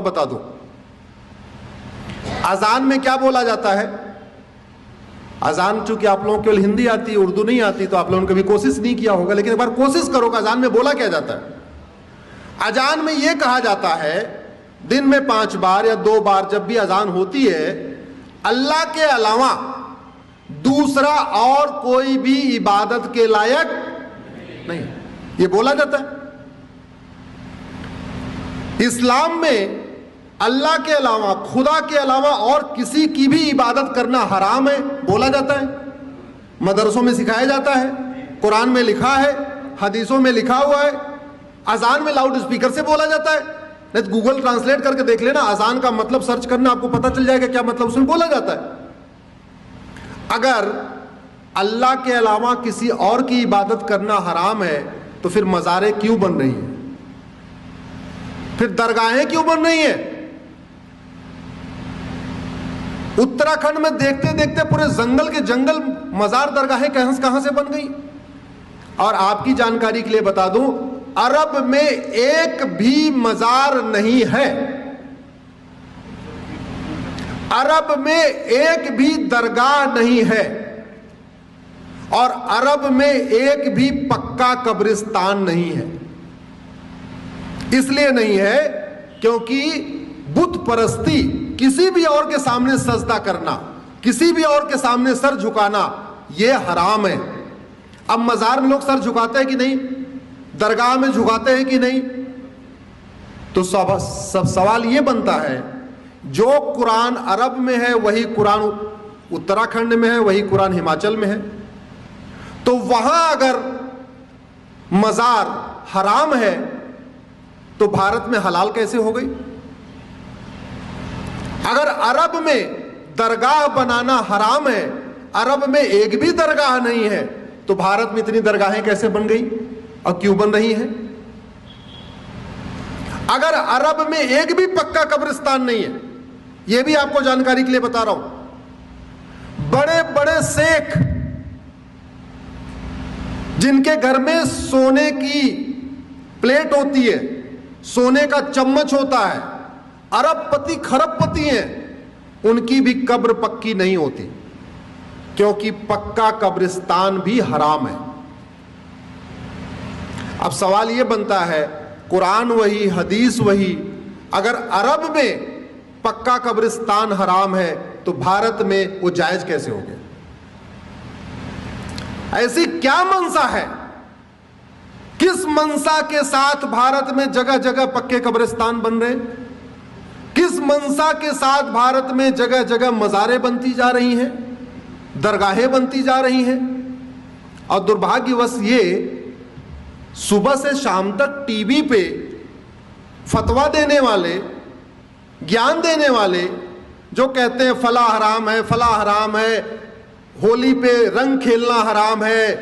बता दूं, अजान में क्या बोला जाता है? अजान चूंकि आप लोगों को केवल हिंदी आती है, उर्दू नहीं आती, तो आप लोगों ने कभी कोशिश नहीं किया होगा, लेकिन एक बार कोशिश करो कि अजान में बोला क्या जाता है। अजान में यह कहा जाता है, दिन में 5 बार या 2 बार जब भी अजान होती है, अल्लाह के अलावा दूसरा और कोई भी इबादत के लायक नहीं, यह बोला जाता है। इस्लाम में अल्लाह के अलावा, खुदा के अलावा और किसी की भी इबादत करना हराम है, बोला जाता है। मदरसों में सिखाया जाता है, कुरान में लिखा है, हदीसों में लिखा हुआ है। अजान में लाउड स्पीकर से बोला जाता है, नहीं तो गूगल ट्रांसलेट करके देख लेना, अजान का मतलब सर्च करना, आपको पता चल जाएगा क्या मतलब उसमें बोला जाता है। अगर अल्लाह के अलावा किसी और की इबादत करना हराम है, तो फिर मज़ारें क्यों बन रही हैं, फिर दरगाहें क्यों बन रही हैं? उत्तराखंड में देखते देखते पूरे जंगल के जंगल मजार दरगाहें कहां से बन गई। और आपकी जानकारी के लिए बता दूं, अरब में एक भी मजार नहीं है, अरब में एक भी दरगाह नहीं है, और अरब में एक भी पक्का कब्रिस्तान नहीं है। इसलिए नहीं है क्योंकि बुत परस्ती, किसी भी और के सामने सजदा करना, किसी भी और के सामने सर झुकाना, यह हराम है। अब मजार में लोग सर झुकाते हैं कि नहीं, दरगाह में झुकाते हैं कि नहीं, तो सब सवाल यह बनता है, जो कुरान अरब में है वही कुरान उत्तराखंड में है, वही कुरान हिमाचल में है, तो वहां अगर मजार हराम है तो भारत में हलाल कैसे हो गई? अगर अरब में दरगाह बनाना हराम है, अरब में एक भी दरगाह नहीं है, तो भारत में इतनी दरगाहें कैसे बन गई और क्यों बन रही हैं? अगर अरब में एक भी पक्का कब्रिस्तान नहीं है, यह भी आपको जानकारी के लिए बता रहा हूं, बड़े बड़े शेख जिनके घर में सोने की प्लेट होती है, सोने का चम्मच होता है, अरबपति खरबपति हैं, उनकी भी कब्र पक्की नहीं होती, क्योंकि पक्का कब्रिस्तान भी हराम है। अब सवाल यह बनता है, कुरान वही, हदीस वही, अगर अरब में पक्का कब्रिस्तान हराम है तो भारत में वो जायज कैसे हो गया? ऐसी क्या मंशा है, किस मंशा के साथ भारत में जगह जगह पक्के कब्रिस्तान बन रहे, किस मंशा के साथ भारत में जगह जगह मजारें बनती जा रही हैं, दरगाहें बनती जा रही हैं? और दुर्भाग्यवश ये सुबह से शाम तक टीवी पे फतवा देने वाले, ज्ञान देने वाले, जो कहते हैं फला हराम है, फला हराम है, होली पे रंग खेलना हराम है,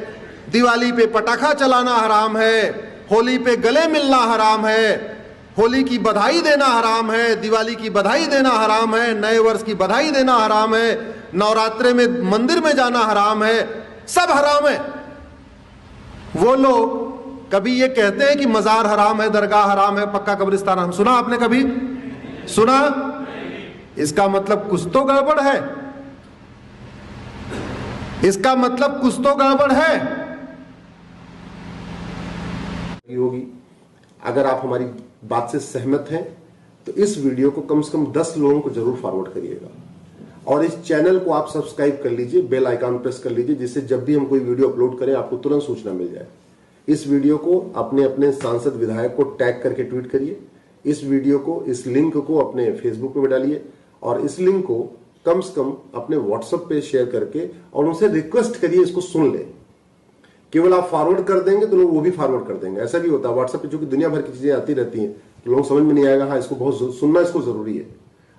दिवाली पे पटाखा चलाना हराम है, होली पे गले मिलना हराम है, होली की बधाई देना हराम है, दिवाली की बधाई देना हराम है, नए वर्ष की बधाई देना हराम है, नवरात्रे में मंदिर में जाना हराम है, सब हराम है। वो लोग कभी ये कहते हैं कि मजार हराम है, दरगाह हराम है, पक्का कब्रिस्तान हराम, सुना आपने कभी? सुना? इसका मतलब कुछ तो गड़बड़ है, इसका मतलब कुछ तो गड़बड़ है होगी। अगर आप हमारी बात से सहमत हैं तो इस वीडियो को कम से कम 10 लोगों को जरूर फॉरवर्ड करिएगा, और इस चैनल को आप सब्सक्राइब कर लीजिए, बेल आइकन प्रेस कर लीजिए, जिससे जब भी हम कोई वीडियो अपलोड करें आपको तुरंत सूचना मिल जाए। इस वीडियो को अपने अपने सांसद विधायक को टैग करके ट्वीट करिए, इस वीडियो को, इस लिंक को अपने फेसबुक पे डालिए, और इस लिंक को कम से कम अपने व्हाट्सएप पे शेयर करके और उनसे रिक्वेस्ट करिए इसको सुन ले। केवल आप फॉरवर्ड कर देंगे तो लोग वो भी फॉरवर्ड कर देंगे। ऐसा भी होता है व्हाट्सएप पे, जो कि दुनिया भर की चीजें आती रहती हैं, तो लोगों समझ में नहीं आएगा, हाँ इसको बहुत सुनना, इसको जरूरी है,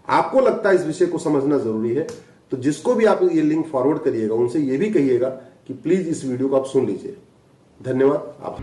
आपको लगता है इस विषय को समझना जरूरी है, तो जिसको भी आप ये लिंक फॉरवर्ड करिएगा उनसे ये भी कहिएगा कि प्लीज इस वीडियो को आप सुन लीजिए। धन्यवाद। आप